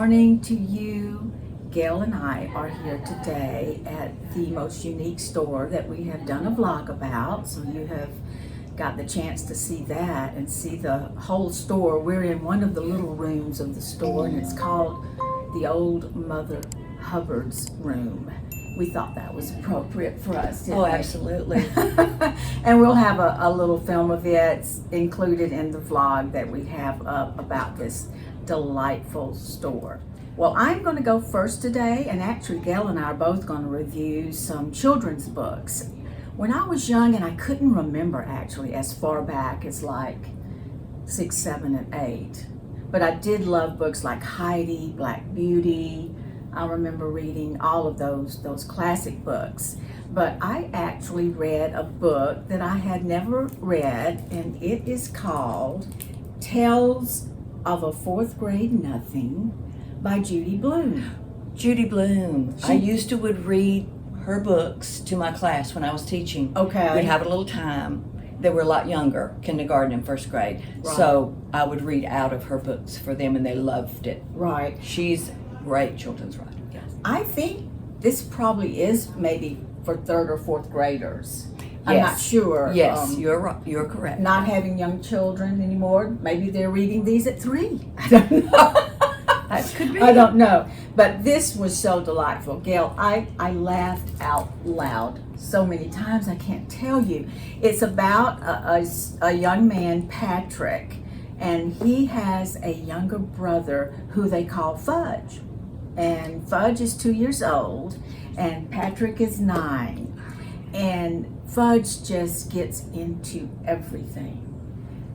morning to you. Gail and I are here today at the most unique store that we have done a vlog about. So you have got the chance to see that and see the whole store. We're in one of the little rooms of the store, and it's called the Old Mother Hubbard's Room. We thought that was appropriate for us, didn't we? Absolutely. And we'll have a little film of it included in the vlog that we have up about this delightful store. Well, I'm going to go first today, and actually Gail and I are both going to review some children's books. When I was young, and I couldn't remember actually as far back as like 6, 7, and 8, but I did love books like Heidi, Black Beauty. I remember reading all of those classic books. But I actually read a book that I had never read, and it is called Tales of a Fourth Grade Nothing by Judy Blume. Judy Blume. I used to would read her books to my class when I was teaching. Okay. We'd have a little time. They were a lot younger, kindergarten and first grade. Right. So I would read out of her books for them, and they loved it. Right. She's a great children's writer. Yes. I think this probably is maybe for third or fourth graders. I'm not sure. Yes, you're right. You're correct. Not having young children anymore. Maybe they're reading these at 3. I don't know. That could be. I don't know. But this was so delightful. Gail, I laughed out loud so many times I can't tell you. It's about a young man, Patrick, and he has a younger brother who they call Fudge. And Fudge is 2 years old, and Patrick is 9. And Fudge just gets into everything.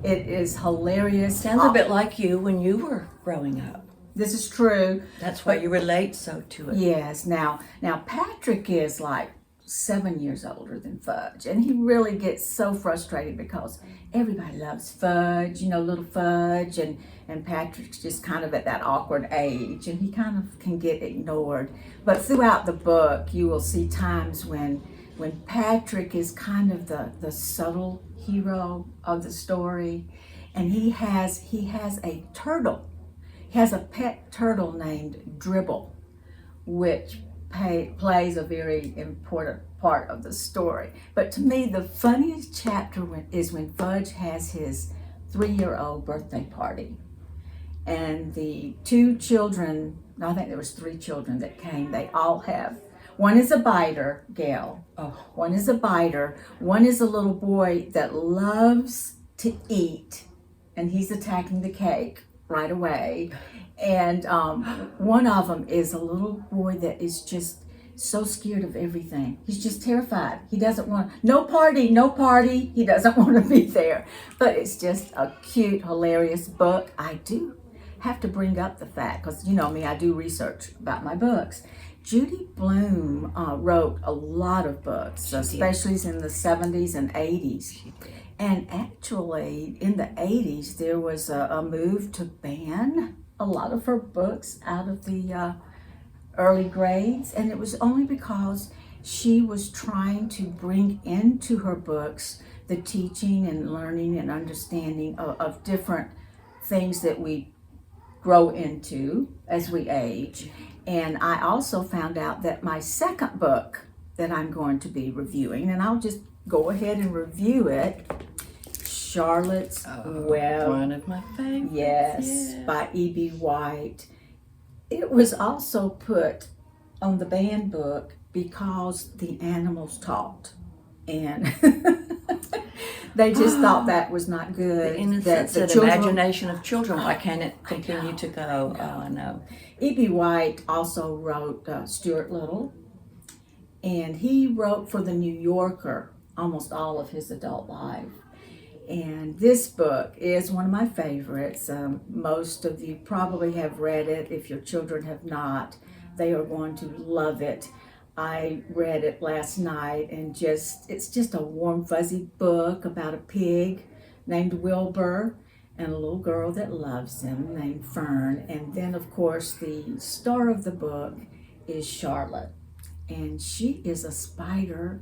It is hilarious. Sounds a bit like you when you were growing up. This is true. That's why you relate so to it. Yes. Now Patrick is like 7 years older than Fudge, and he really gets so frustrated because everybody loves Fudge, little Fudge, and Patrick's just kind of at that awkward age, and he kind of can get ignored. But throughout the book, you will see times when Patrick is kind of the subtle hero of the story, and he has a turtle. He has a pet turtle named Dribble, which plays a very important part of the story. But to me, the funniest chapter is when Fudge has his 3-year-old birthday party. And the 2 children, I think there was 3 children that came, they all have, one is a biter, Gail. Oh. One is a biter. One is a little boy that loves to eat, and he's attacking the cake right away. And one of them is a little boy that is just so scared of everything. He's just terrified. He doesn't want, no party. He doesn't want to be there. But it's just a cute, hilarious book. I do have to bring up the fact, because you know me, I do research about my books. Judy Blume wrote a lot of books, especially in the 70s and 80s. And actually, in the 80s, there was a move to ban a lot of her books out of the early grades. And it was only because she was trying to bring into her books the teaching and learning and understanding of different things that we grow into as we age. And I also found out that my second book that I'm going to be reviewing, and I'll just go ahead and review it, Charlotte's Web. One of my favorites. Yes, by E.B. White. It was also put on the banned book because the animals talked. And they just thought that was not good. The innocence and imagination of children. Why can't it continue to go? Oh, I know. E.B. White also wrote Stuart Little, and he wrote for The New Yorker almost all of his adult life. And this book is one of my favorites. Most of you probably have read it. If your children have not, they are going to love it. I read it last night, and it's just a warm, fuzzy book about a pig named Wilbur and a little girl that loves him named Fern. And then, of course, the star of the book is Charlotte. And she is a spider.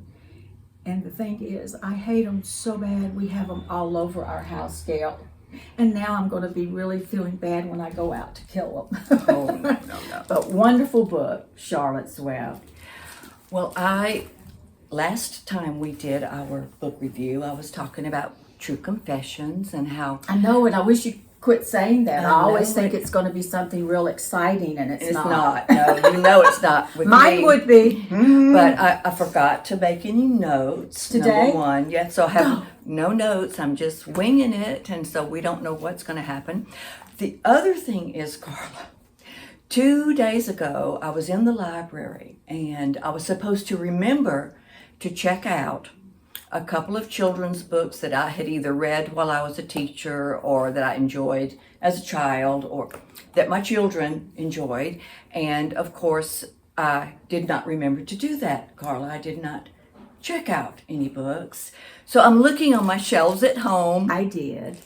And the thing is, I hate them so bad. We have them all over our house, Gail. And now I'm going to be really feeling bad when I go out to kill them. Oh, no. But wonderful book, Charlotte's Web. Well, last time we did our book review, I was talking about True Confessions and how... I know, and I wish you quit saying that. I always know think it. it's going to be something real exciting, and it's not. No, you know it's not with Mine me. would be. But I forgot to make any notes. Today? Number one. Yeah, so I have no notes. I'm just winging it, and so we don't know what's going to happen. The other thing is, Carla, 2 days ago, I was in the library, and I was supposed to remember to check out a couple of children's books that I had either read while I was a teacher or that I enjoyed as a child or that my children enjoyed. And of course, I did not remember to do that, Carla. I did not check out any books. So I'm looking on my shelves at home. I did.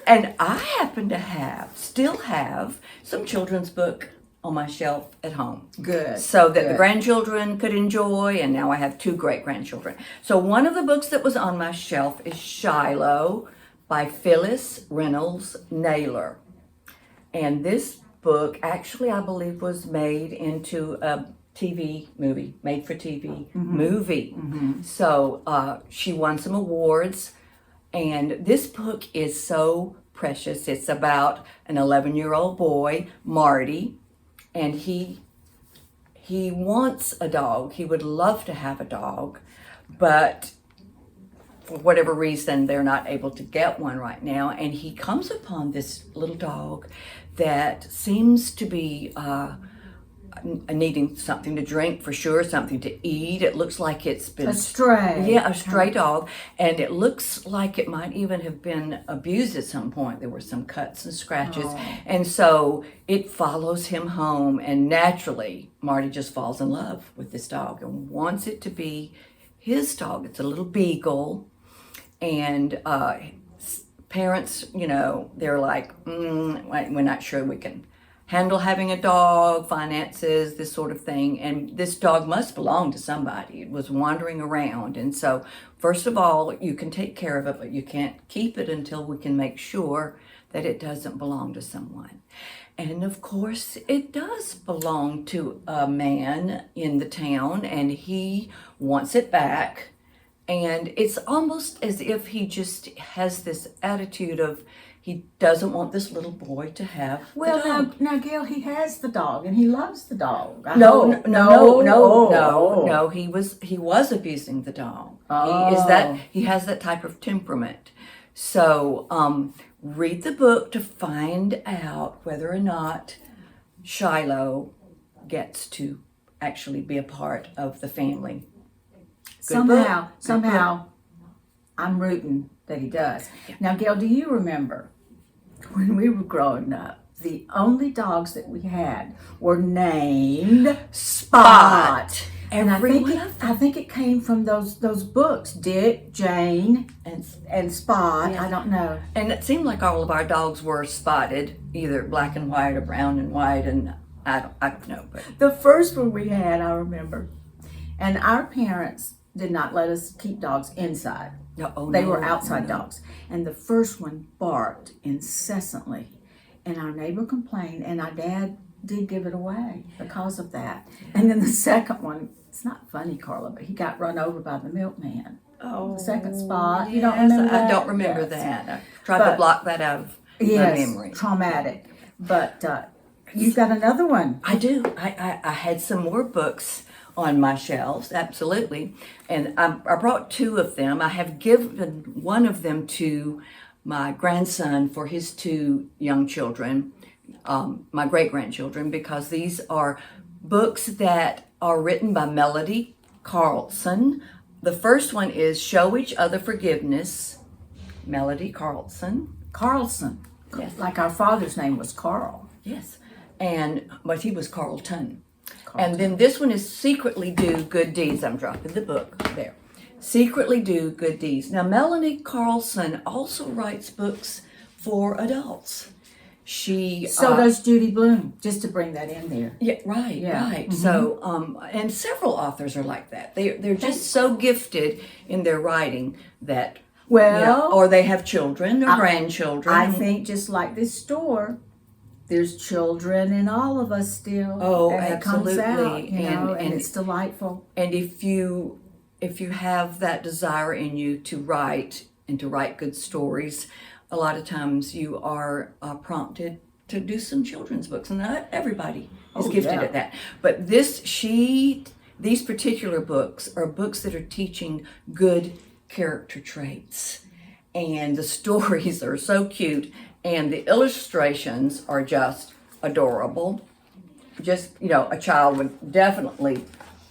And I happen to still have some children's book on my shelf at home. Good. So that the Good. grandchildren could enjoy, and now I have 2 great-grandchildren. So one of the books that was on my shelf is Shiloh by Phyllis, Reynolds, Naylor. And this book actually, I believe, was made into a TV movie, made-for-TV movie. So she won some awards, and this book is so precious. It's about an 11-year-old boy, Marty, and he wants a dog. He would love to have a dog, but for whatever reason, they're not able to get one right now. And he comes upon this little dog that seems to be needing something to drink for sure, something to eat. It looks like it's been A stray. Yeah, a stray dog, and it looks like it might even have been abused at some point. There were some cuts and scratches, and so it follows him home, and naturally, Marty just falls in love with this dog and wants it to be his dog. It's a little beagle, and parents, they're like, we're not sure we can handle having a dog, finances, this sort of thing. And this dog must belong to somebody. It was wandering around. And so, first of all, you can take care of it, but you can't keep it until we can make sure that it doesn't belong to someone. And of course, it does belong to a man in the town, and he wants it back. And it's almost as if he just has this attitude of, he doesn't want this little boy to have the dog. Now, Gail, he has the dog and he loves the dog. No. He was abusing the dog. He has that type of temperament. So read the book to find out whether or not Shiloh gets to actually be a part of the family. Somehow, I'm rooting that he does. Now, Gail, do you remember when we were growing up, the only dogs that we had were named Spot? And I think it came from those books, Dick, Jane, and Spot. Yeah. I don't know. And it seemed like all of our dogs were spotted, either black and white or brown and white, and I don't know. But The first one we had, I remember, and our parents did not let us keep dogs inside. They were outside dogs. And the first one barked incessantly. And our neighbor complained, and our dad did give it away because of that. And then the second one, it's not funny, Carla, but he got run over by the milkman. The second Spot. Yes, You don't remember that? I don't remember Yes. that. I tried to block that out of my memory. Traumatic. But you've got another one. I do. I had some more books on my shelves, absolutely. And I brought 2 of them. I have given one of them to my grandson for his 2 young children, my great-grandchildren, because these are books that are written by Melody Carlson. The first one is Show Each Other Forgiveness, Melody Carlson. Carlson. Yes. Like our father's name was Carl. Yes. But he was Carlton. And then this one is Secretly Do Good Deeds. I'm dropping the book there. Secretly Do Good Deeds. Now, Melanie Carlson also writes books for adults. So does Judy Blume, just to bring that in there. Yeah, right. Mm-hmm. So, and several authors are like that. They're just so gifted in their writing that Well, or they have children or grandchildren. I think just like this store, there's children in all of us still. Oh, and absolutely. It comes out, and and it's delightful. And if you have that desire in you to write and to write good stories, a lot of times you are prompted to do some children's books, and not everybody is gifted at that. But these particular books are books that are teaching good character traits, and the stories are so cute, and the illustrations are just adorable. Just, a child would definitely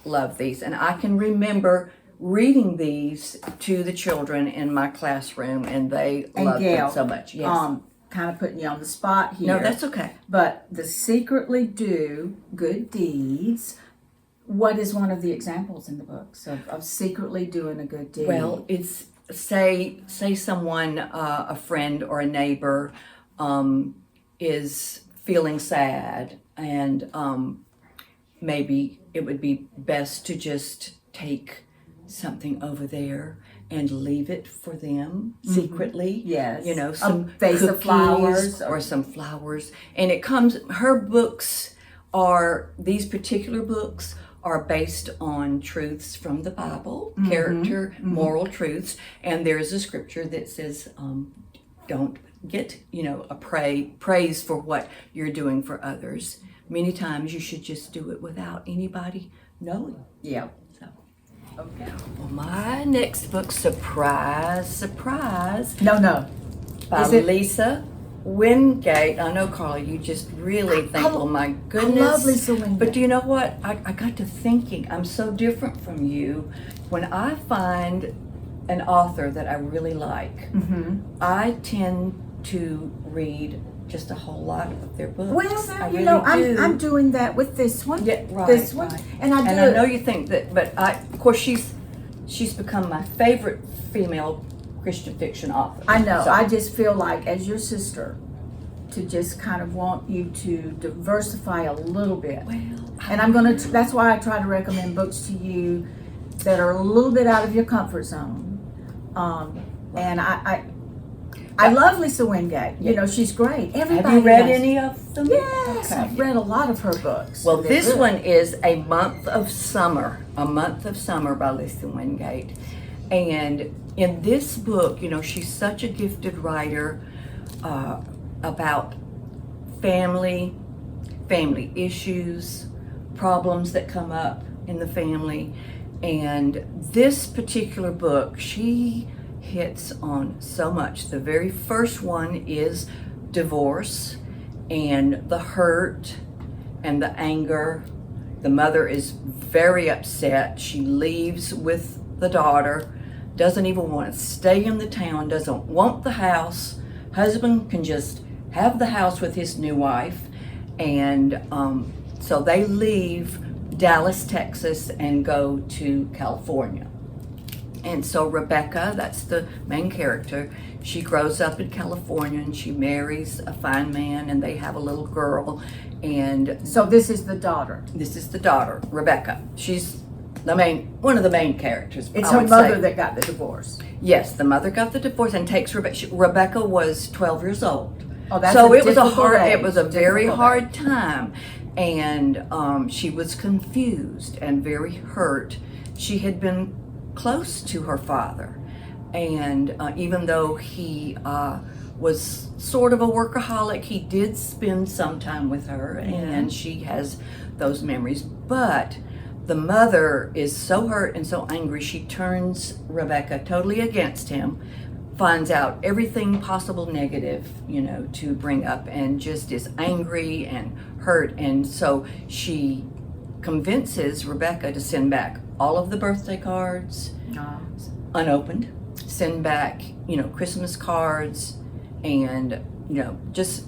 love these. And I can remember reading these to the children in my classroom, and they loved them so much. Yes. Kind of putting you on the spot here. No, that's okay. But the secretly do good deeds. What is one of the examples in the books of secretly doing a good deed? Well, it's say someone, a friend or a neighbor, is feeling sad, and maybe it would be best to just take something over there and leave it for them secretly. Yes. Some vase of flowers or some flowers. And these particular books are based on truths from the Bible, character, moral truths. And there's a scripture that says, don't get, a praise for what you're doing for others. Many times you should just do it without anybody knowing. Yeah. So, Okay. well, my next book, surprise, No. by Lisa Wingate. I know, Carla, you just really think, oh my goodness. I love Lisa Wingate. But do you know what? I got to thinking, I'm so different from you. When I find an author that I really like, I tend to read just a whole lot of their books. Well, I now, really do. I'm doing that with this one. Yeah, right. This one. Right. And I know you think that, but of course, she's become my favorite female Christian fiction author. I know. So, I just feel like, as your sister, to just kind of want you to diversify a little bit. well, And that's why I try to recommend books to you that are a little bit out of your comfort zone. And I love Lisa Wingate. She's great. Everybody have you read does. any of them? Yes, Okay. I've read a lot of her books. Well, They're this good. one is A Month of Summer by Lisa Wingate. And in this book, she's such a gifted writer about family issues, problems that come up in the family. And this particular book, she hits on so much. The very first one is divorce and the hurt and the anger. The mother is very upset. She leaves with the daughter, doesn't even want to stay in the town, doesn't want the house. Husband can just have the house with his new wife. And so they leave Dallas, Texas, and go to California. And so Rebecca, that's the main character, she grows up in California and she marries a fine man, and they have a little girl. And So this is the daughter. this is the daughter, Rebecca. She's one of the main characters. It's I her would mother say. that got the divorce. Yes, the mother got the divorce and takes Rebecca. Rebecca was 12 years old. Oh, that's So a it was a difficult hard. age. It was a very Difficult hard age. time, and she was confused and very hurt. She had been close to her father, and even though he was sort of a workaholic, he did spend some time with her, and she has those memories. But the mother is so hurt and so angry, she turns Rebecca totally against him, finds out everything possible negative, to bring up, and just is angry and hurt. And so she convinces Rebecca to send back all of the birthday cards, unopened, send back, Christmas cards, and, just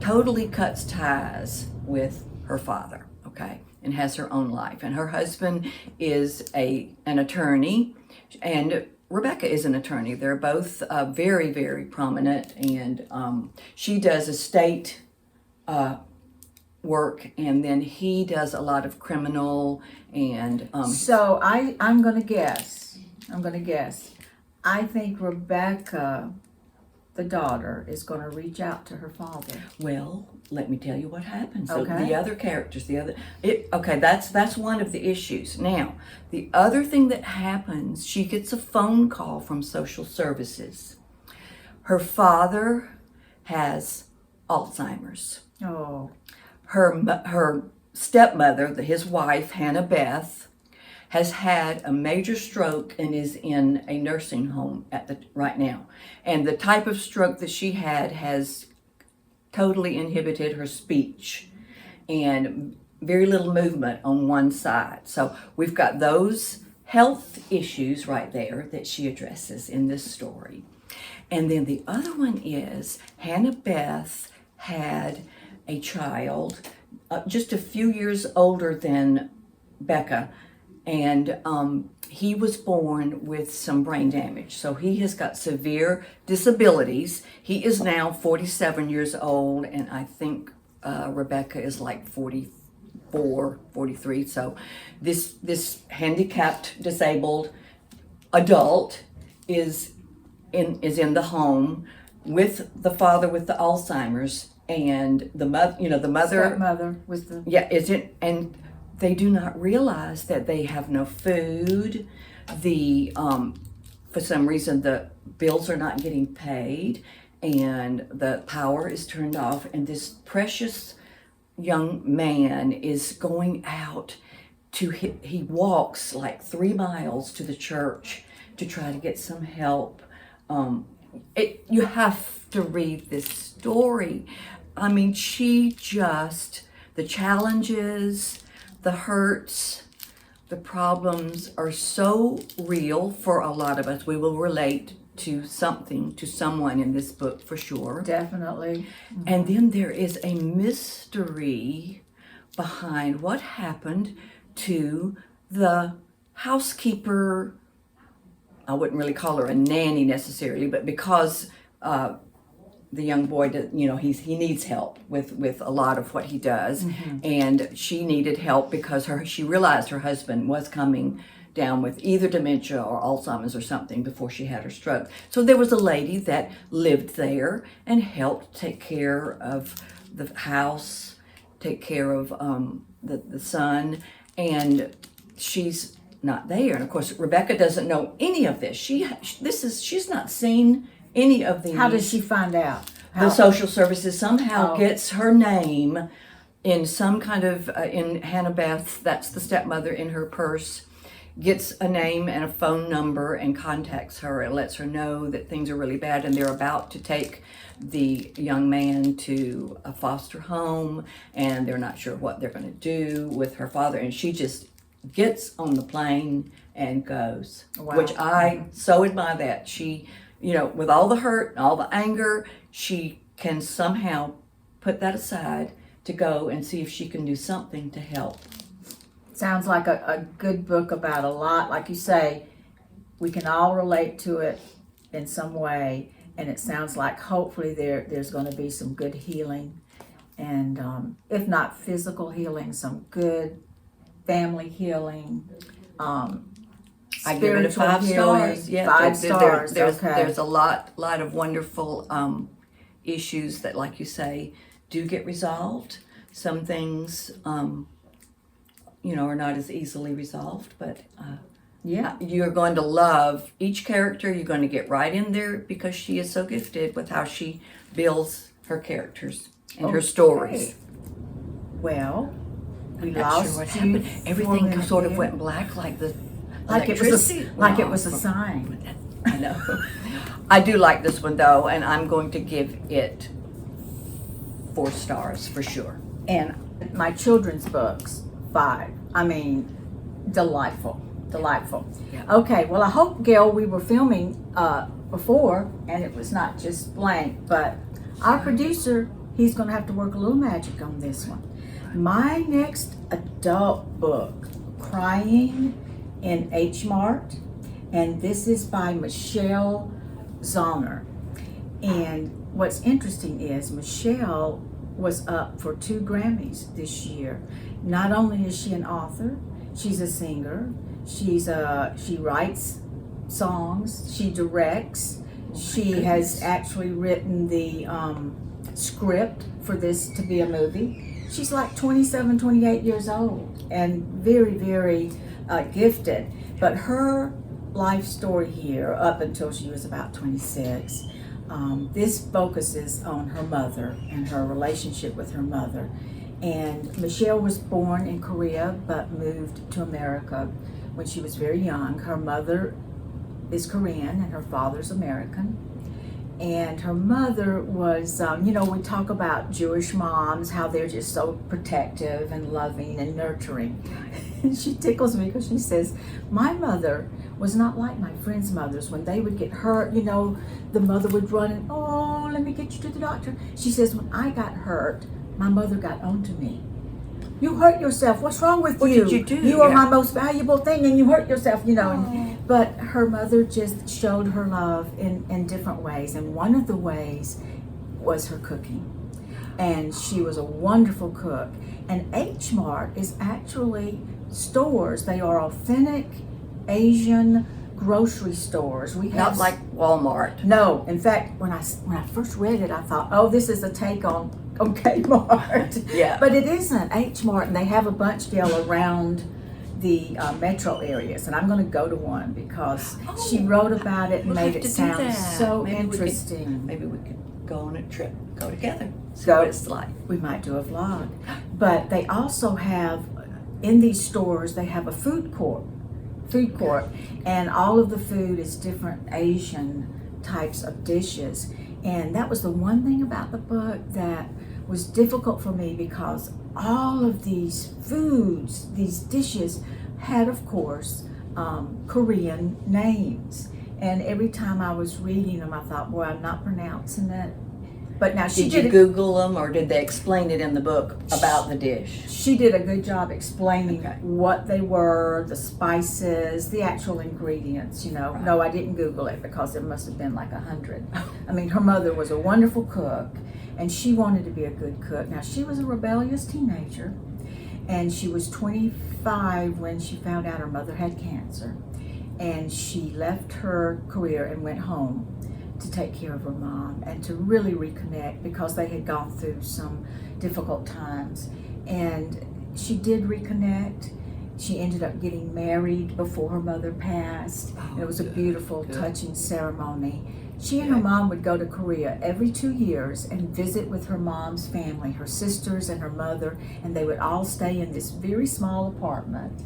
totally cuts ties with her father, okay, and has her own life. And her husband is an attorney, and Rebecca is an attorney. They're both very, very prominent, and she does estate work, and then he does a lot of criminal and So I'm gonna guess. I think Rebecca, the daughter, is going to reach out to her father. Well, let me tell you what happens. So Okay. the other characters, that's one of the issues. Now, the other thing that happens, she gets a phone call from social services. Her father has Alzheimer's. Oh, Her stepmother, his wife, Hannah Beth, has had a major stroke and is in a nursing home right now. And the type of stroke that she had has totally inhibited her speech and very little movement on one side. So we've got those health issues right there that she addresses in this story. And then the other one is Hannah Beth had a child just a few years older than Becca, and he was born with some brain damage. So he has got severe disabilities. He is now 47 years old, and I think Rebecca is like 44, 43. So this handicapped, disabled adult is in the home with the father with the Alzheimer's, and the mother, stepmother with the and they do not realize that they have no food. For some reason the bills are not getting paid, and the power is turned off, and this precious young man is going out he walks like 3 miles to the church to try to get some help. You have to read this story. I mean, the challenges, the hurts, the problems are so real for a lot of us. We will relate to someone in this book for sure. definitely. And then there is a mystery behind what happened to the housekeeper. I wouldn't really call her a nanny necessarily, but because the young boy, he needs help with a lot of what he does, and she needed help because she realized her husband was coming down with either dementia or Alzheimer's or something before she had her stroke. So there was a lady that lived there and helped take care of the house, take care of the son, and she's not there. And of course, Rebecca doesn't know any of this. She's not seen any of these. How does she find out? The social services somehow gets her name in some kind of in Hannah Beth, that's the stepmother, in her purse, gets a name and a phone number and contacts her and lets her know that things are really bad and they're about to take the young man to a foster home, and they're not sure what they're going to do with her father. And she just gets on the plane and goes. Wow. Which I so admire that she, with all the hurt and all the anger, she can somehow put that aside to go and see if she can do something to help. Sounds like a good book about a lot. Like you say, we can all relate to it in some way, and it sounds like hopefully there's going to be some good healing, and if not physical healing, some good family healing. I give it a 5 stars. Yeah, 5 stars. There's a lot of wonderful issues that, like you say, do get resolved. Some things, are not as easily resolved, but you're going to love each character. You're going to get right in there because she is so gifted with how she builds her characters and her stories. Well, we Not lost sure what you happened. for Everything a sort of minute. went black, like the Like it was electricity it was a went off. sign. I know. I do like this one though, and I'm going to give it 4 stars for sure. And my children's books, 5. I mean, delightful. Yeah. Okay, well, I hope, Gail, we were filming before and it was not just blank, but our producer, he's going to have to work a little magic on this one. My next adult book, Crying in Mart, and this is by Michelle Zauner. And what's interesting is Michelle was up for 2 Grammys this year. Not only is she an author, she's a singer. She writes songs. She directs. She has actually written the script for this to be a movie. She's like 27, 28 years old and very, very gifted. But her life story here, up until she was about 26, this focuses on her mother and her relationship with her mother. And Michelle was born in Korea but moved to America when she was very young. Her mother is Korean and her father's American. And her mother was, we talk about Jewish moms, how they're just so protective and loving and nurturing. And she tickles me because she says, my mother was not like my friends' mothers. When they would get hurt, the mother would run and, oh, let me get you to the doctor. She says, when I got hurt, my mother got on to me. You hurt yourself. What's wrong with you? What did you do? You are my most valuable thing and you hurt yourself, But her mother just showed her love in different ways. And one of the ways was her cooking. And she was a wonderful cook. And H Mart is actually stores. They are authentic Asian grocery stores. We have Not like Walmart. No. In fact, when I first read it, I thought, oh, this is a take on Kmart. Yeah. But it isn't. H Mart, and they have a bunch still around the metro areas, and I'm going to go to one because she wrote about it and made it sound so interesting. Maybe we could go on a trip, go together, see Go. what it's like. We might do a vlog. But they also have, in these stores, they have a food court, and all of the food is different Asian types of dishes. And that was the one thing about the book that was difficult for me, because all of these foods, these dishes, had, of course, Korean names. And every time I was reading them, I thought, boy, I'm not pronouncing it. But now Did you Google them, or did they explain it in the book about the dish? She did a good job explaining what they were, the spices, the actual ingredients, Right. No, I didn't Google it because there must have been like 100. I mean, her mother was a wonderful cook, and she wanted to be a good cook. Now, she was a rebellious teenager, and she was 25 when she found out her mother had cancer. And she left her career and went home to take care of her mom and to really reconnect, because they had gone through some difficult times. And she did reconnect. She ended up getting married before her mother passed. And it was a beautiful, touching ceremony. She and her mom would go to Korea every 2 years and visit with her mom's family, her sisters and her mother, and they would all stay in this very small apartment.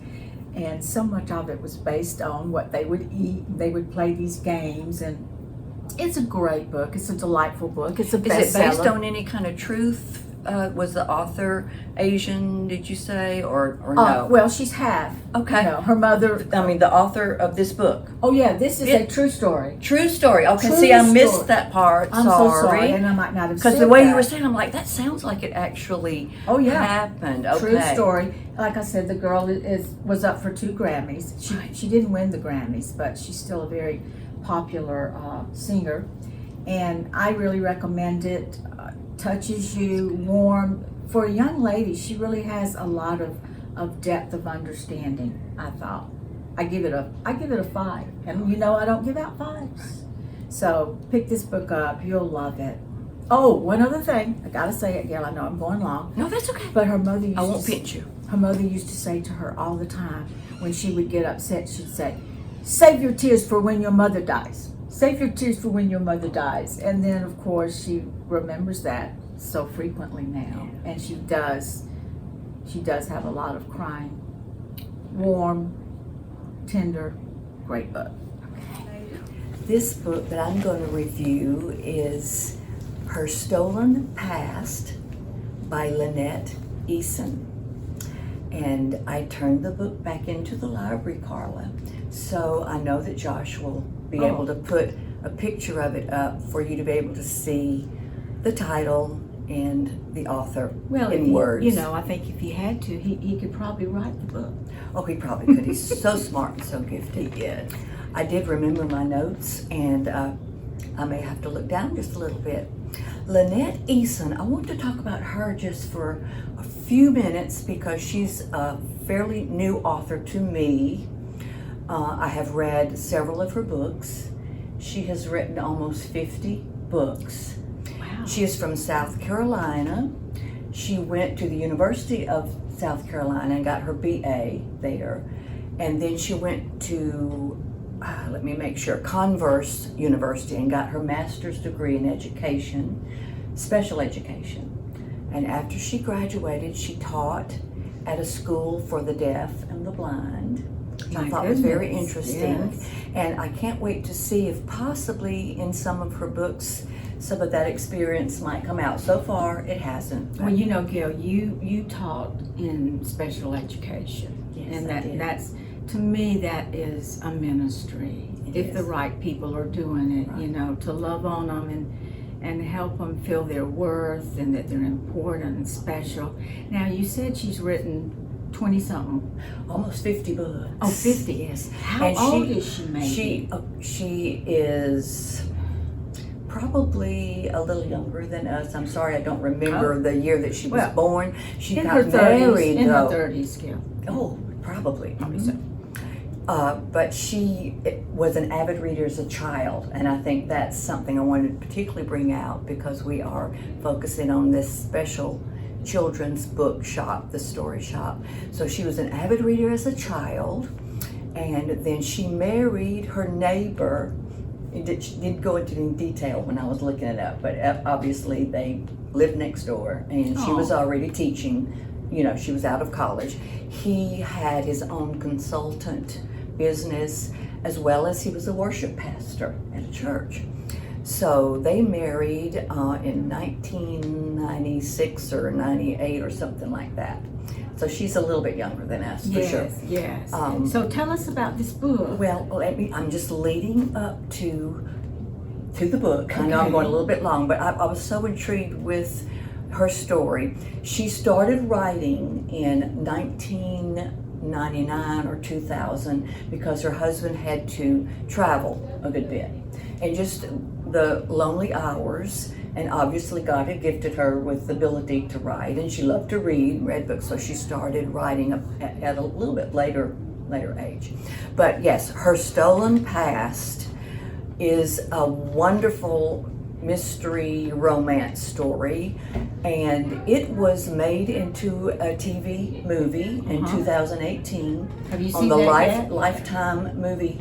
And so much of it was based on what they would eat. They would play these games, and it's a great book. It's a delightful book. It's a bestseller. Is it based on any kind of truth? Was the author Asian, did you say, or no? Well, she's half. Okay. Her mother. The author of this book. Oh yeah, this is a true story. True story. Okay, True see, I story. missed that part. I'm so sorry, and I might not have said because the way that. you were saying, I'm like, that sounds like it actually happened. Okay. True story. Like I said, the girl was up for 2 Grammys. She didn't win the Grammys, but she's still a very popular singer, and I really recommend it. Touches you, warm. For a young lady, she really has a lot of depth of understanding, I thought. I give it a 5. And I don't give out 5s. So pick this book up, you'll love it. Oh, one other thing, I gotta say it, Gail, I know I'm going long. No, that's okay. But her mother I won't pinch you. Her mother used to say to her all the time, when she would get upset, she'd say, save your tears for when your mother dies. Save your tears for when your mother dies. And then, of course, she remembers that so frequently now. And she does have a lot of crying. Warm, tender, great book. This book that I'm going to review is Her Stolen Past by Lynette, Eason. And I turned the book back into the library, Carla. So I know that Josh will be able to put a picture of it up for you to be able to see the title and the author in words. I think if he had to, he could probably write the book. Oh, he probably could. He's so smart and so gifted. He is. I did remember my notes, and I may have to look down just a little bit. Lynette Eason, I want to talk about her just for a few minutes because she's a fairly new author to me. I have read several of her books. She has written almost 50 books. Wow. She is from South Carolina. She went to the University of South Carolina and got her BA there. And then she went to, let me make sure, Converse University and got her master's degree in education, special education. And after she graduated, she taught at a school for the deaf and the blind, which I thought was very interesting. Yes. And I can't wait to see if possibly in some of her books, some of that experience might come out. So far, it hasn't. Well, you know, Gail, you taught in special education, Yes, and I did. that's, to me, that is a ministry. It If is. the right people are doing it, Right. you know, to love on them and help them feel their worth and that they're important and special. Now, you said she's written 20-something. Almost 50 books. Oh, 50. Yes. How And old is she, maybe? She is probably a little younger than us. I'm sorry, I don't remember the year that she was Well, born. She in got her 30s, married in though. her 30s, Gail. Oh, probably. Mhm. But she was an avid reader as a child, and I think that's something I wanted to particularly bring out because we are focusing on this special children's book shop, the story shop. So she was an avid reader as a child, and then she married her neighbor. She didn't go into any detail when I was looking it up, but obviously they lived next door, and she was already teaching. You know, she was out of college. He had his own consultant business, as well as he was a worship pastor at a church. So they married in 1996 or 98 or something like that. So she's a little bit younger than us, for sure. Yes. Um, So tell us about this book. Well, I'm just leading up to the book. I know I'm Okay. going a little bit long, but I was so intrigued with her story. She started writing in 1999 or 2000 because her husband had to travel a good bit. And just the lonely hours, and obviously God had gifted her with the ability to write, and she loved to read books, so she started writing at a little bit later age. But yes, Her Stolen Past is a wonderful mystery romance story, and it was made into a TV movie in 2018 Have you on seen the that yet? Lifetime movie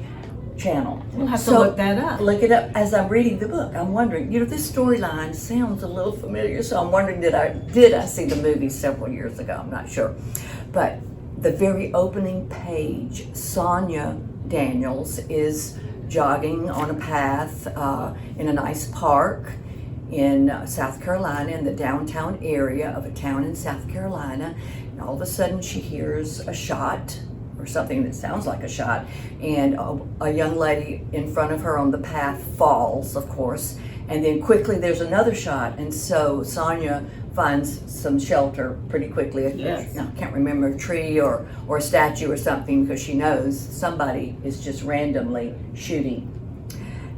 channel. We'll have to look that up. Look it up. As I'm reading the book, I'm wondering, this storyline sounds a little familiar, so I'm wondering, did I see the movie several years ago? I'm not sure. But the very opening page, Sonia Daniels is jogging on a path in a nice park in South Carolina, in the downtown area of a town in South Carolina, and all of a sudden she hears a shot, or something that sounds like a shot, and a young lady in front of her on the path falls, of course, and then quickly there's another shot, and so Sonia finds some shelter pretty quickly. Yes. I can't remember, a tree or a statue or something, because she knows somebody is just randomly shooting.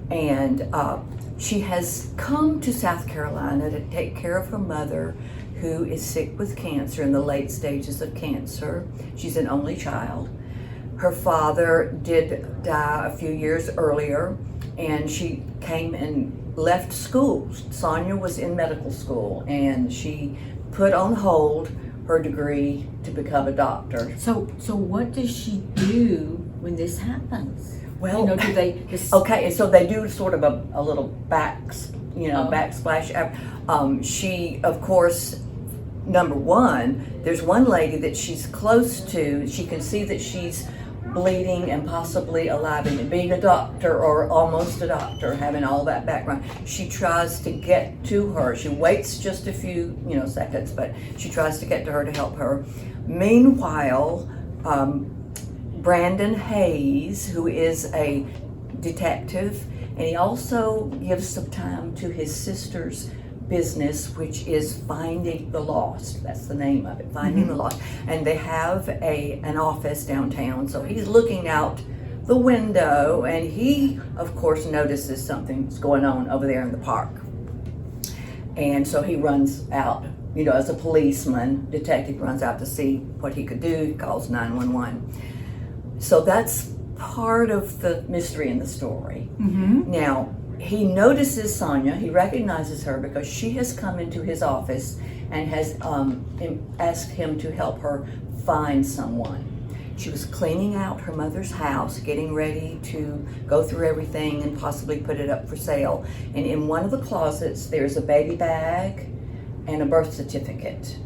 And she has come to South Carolina to take care of her mother, who is sick with cancer, in the late stages of cancer. She's an only child. Her father did die a few years earlier, and she came and left school. Sonia was in medical school, and she put on hold her degree to become a doctor. So what does she do when this happens? Well, Do they just... Okay, and so they do sort of a little backsplash. She, of course, number one, there's one lady that she's close to. She can see that she's bleeding and possibly alive, and being a doctor or almost a doctor, having all that background, she tries to get to her. She waits just a few seconds, but she tries to get to her to help her. Meanwhile, Brandon Hayes, who is a detective, and he also gives some time to his sister's business, which is Finding the Lost. That's the name of it, Finding the Lost. And they have an office downtown, so he's looking out the window, and he, of course, notices something's going on over there in the park. And so he runs out, as a policeman, detective runs out to see what he could do. He calls 911. So that's part of the mystery in the story. Mm-hmm. Now, he notices Sonia, he recognizes her because she has come into his office and has asked him to help her find someone. She was cleaning out her mother's house, getting ready to go through everything and possibly put it up for sale. And in one of the closets, there's a baby bag and a birth certificate.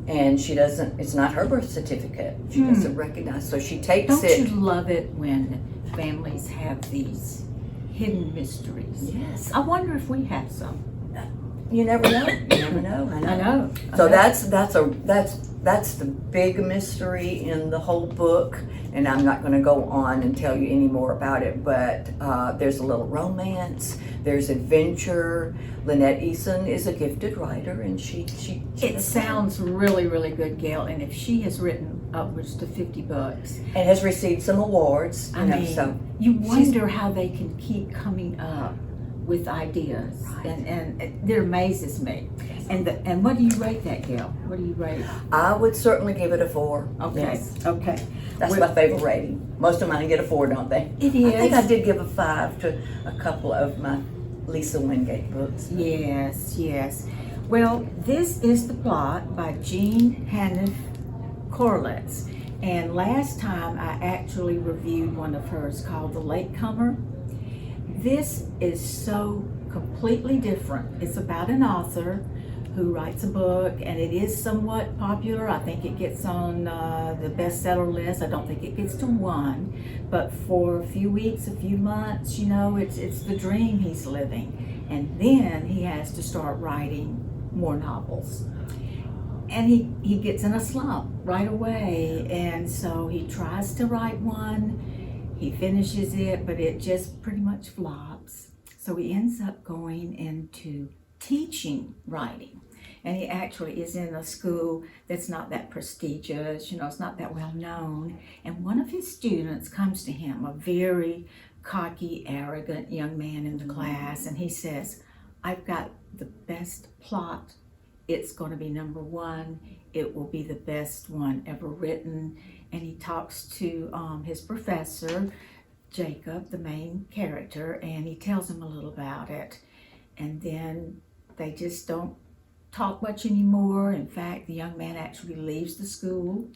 And she doesn't, it's not her birth certificate. She doesn't recognize, so she takes Don't it. you love it when families have these hidden mysteries? Yes. I wonder if we have some. You never know. You never know. I know. I know. So that's the big mystery in the whole book, and I'm not going to go on and tell you any more about it. But there's a little romance. There's adventure. Lynette Eason is a gifted writer, and she It sounds really, really good, Gail. And if she has written upwards to 50 books, and has received some awards. I mean, So you wonder how they can keep coming up with ideas, Right. and it amazes me. And what do you rate that, Gail? What do you rate? I would certainly give it a 4. Okay, Yes. okay. That's my favorite rating. Most of mine get a 4, don't they? It is. I think I did give a 5 to a couple of my Lisa Wingate books. Yes, yes. Well, this is the plot by Hanff Korelitz. And last time I actually reviewed one of hers called The Latecomer. This is so completely different. It's about an author who writes a book, and it is somewhat popular. I think it gets on the bestseller list. I don't think it gets to 1, but for a few weeks, a few months, you know, it's the dream he's living. And then he has to start writing more novels. And he gets in a slump right away, and so he tries to write one. He finishes it, but it just pretty much flops. So he ends up going into teaching writing. And he actually is in a school that's not that prestigious, you know, it's not that well known. And one of his students comes to him, a very cocky, arrogant young man in the class, and he says, I've got the best plot. It's going to be number 1. It will be the best one ever written. And he talks to his professor, Jacob, the main character, and he tells him a little about it. And then they just don't talk much anymore. In fact, the young man actually leaves the school.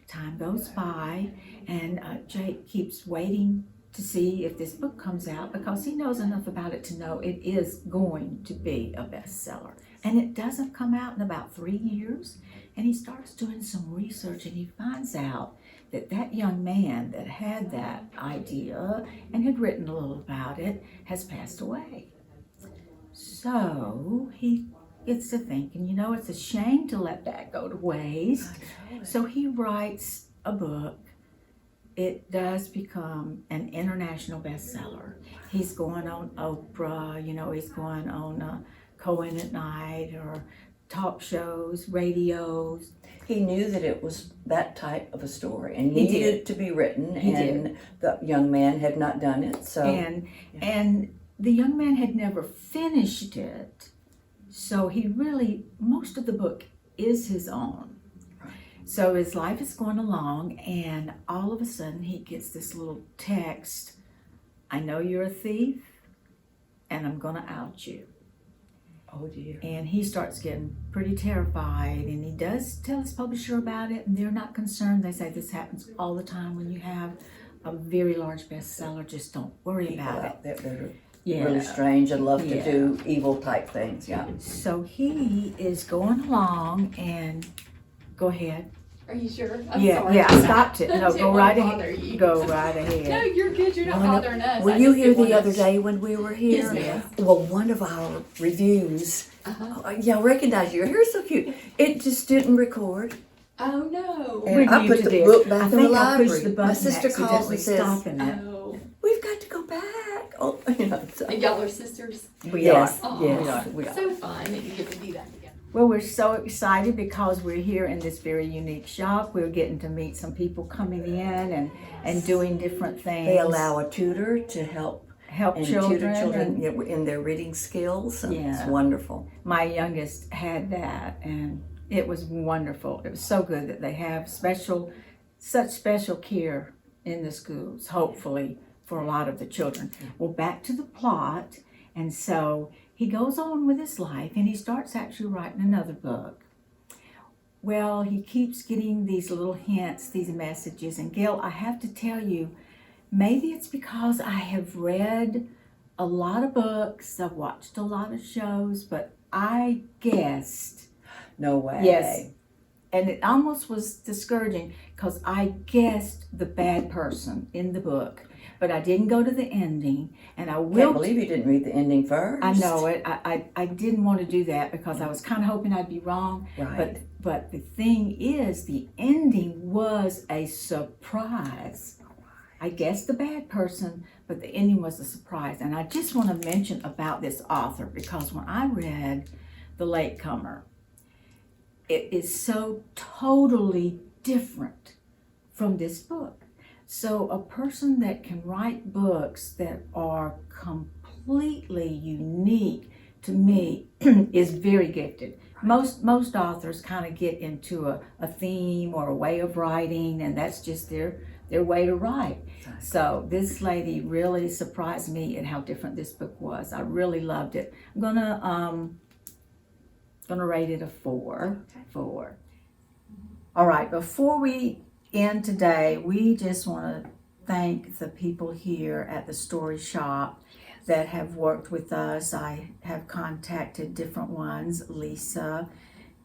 Time goes by, and Jake keeps waiting to see if this book comes out because he knows enough about it to know it is going to be a bestseller. And it doesn't come out in about 3 years. And he starts doing some research, and he finds out that that young man that had that idea and had written a little about it has passed away. So he gets to thinking, you know, it's a shame to let that go to waste. So he writes a book. It does become an international bestseller. He's going on Oprah, you know, he's going on Cohen at Night or talk shows, radios. He knew that it was that type of a story and He needed did. to be written, He and did. the young man had not done it. So And the young man had never finished it. So he really, most of the book is his own. Right. So his life is going along, and all of a sudden he gets this little text, I know you're a thief, and I'm gonna out you. Oh dear. And he starts getting pretty terrified, and he does tell his publisher about it, and they're not concerned. They say this happens all the time when you have a very large bestseller. Just don't worry People about it. out there that are Yeah. really strange and love Yeah. to do evil type things. Yeah. So he is going along, and go ahead. Are you sure? I'm Yeah, sorry. yeah, I stopped it. No, Didn't go wanna right bother ahead. you. Go right No, ahead. you're good. You're not bothering us. Were I you just here didn't the wanna- other day when we were here? Yes, ma'am. Well, one of our reviews, yeah, I recognize you. Your hair's so cute. It just didn't record. Oh no. And I put the did. book back I in the think I library. pushed the My button sister calls accidentally, and says, stopping it. Oh. we've got to go back. Oh, you know. So. And y'all are sisters. We Yes, are. Aw, yes, we are. So fun that you get to do that together. Well, we're so excited because we're here in this very unique shop. We're getting to meet some people coming in and doing different things. They allow a tutor to help and tutor children. children and in their reading skills. And Yeah. It's wonderful. my youngest had that, and it was wonderful. It was so good that they have such special care in the schools, hopefully, for a lot of the children. Well, back to the plot. And so he goes on with his life and he starts actually writing another book. Well, he keeps getting these little hints, these messages. And Gail, I have to tell you, maybe it's because I have read a lot of books, I've watched a lot of shows, but I guessed. No way. Yes. And it almost was discouraging because I guessed the bad person in the book, but I didn't go to the ending. And I will. Can't believe you didn't read the ending first. I know it. I didn't want to do that because I was kind of hoping I'd be wrong. Right. But the thing is, the ending was a surprise. I guessed the bad person, but the ending was a surprise. And I just want to mention about this author because when I read The Latecomer, it is so totally different from this book. So a person that can write books that are completely unique to me is very gifted. Most authors kind of get into a theme or a way of writing, and that's just their way to write. So this lady really surprised me at how different this book was. I really loved it. I'm gonna rate it a 4. 4. All right, before we end today, we just want to thank the people here at the Story Shop that have worked with us. I have contacted different ones, Lisa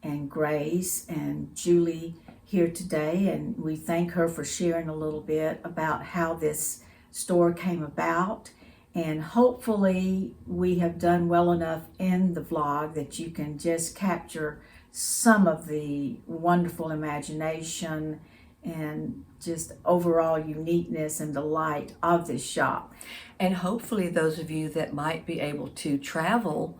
and Grace and Julie here today, and we thank her for sharing a little bit about how this store came about. And hopefully we have done well enough in the vlog that you can just capture some of the wonderful imagination and just overall uniqueness and delight of this shop. And hopefully those of you that might be able to travel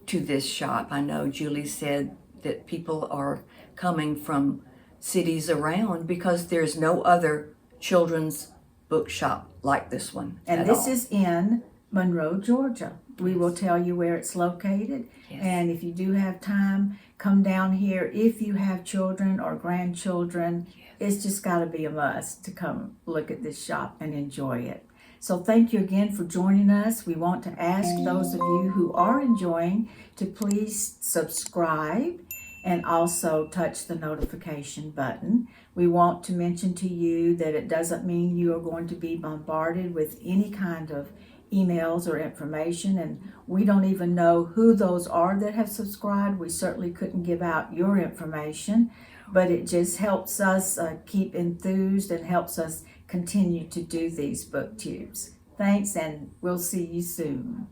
to this shop, I know Julie said that people are coming from cities around because there's no other children's bookshop like this one. And this is in Monroe, Georgia. We will tell you where it's located. Yes. And if you do have time, come down here. If you have children or grandchildren, it's just got to be a must to come look at this shop and enjoy it. So thank you again for joining us. We want to ask those of you who are enjoying to please subscribe and also touch the notification button. We want to mention to you that it doesn't mean you are going to be bombarded with any kind of emails or information, and we don't even know who those are that have subscribed. We certainly couldn't give out your information, but it just helps us keep enthused and helps us continue to do these booktubes. Thanks, and we'll see you soon.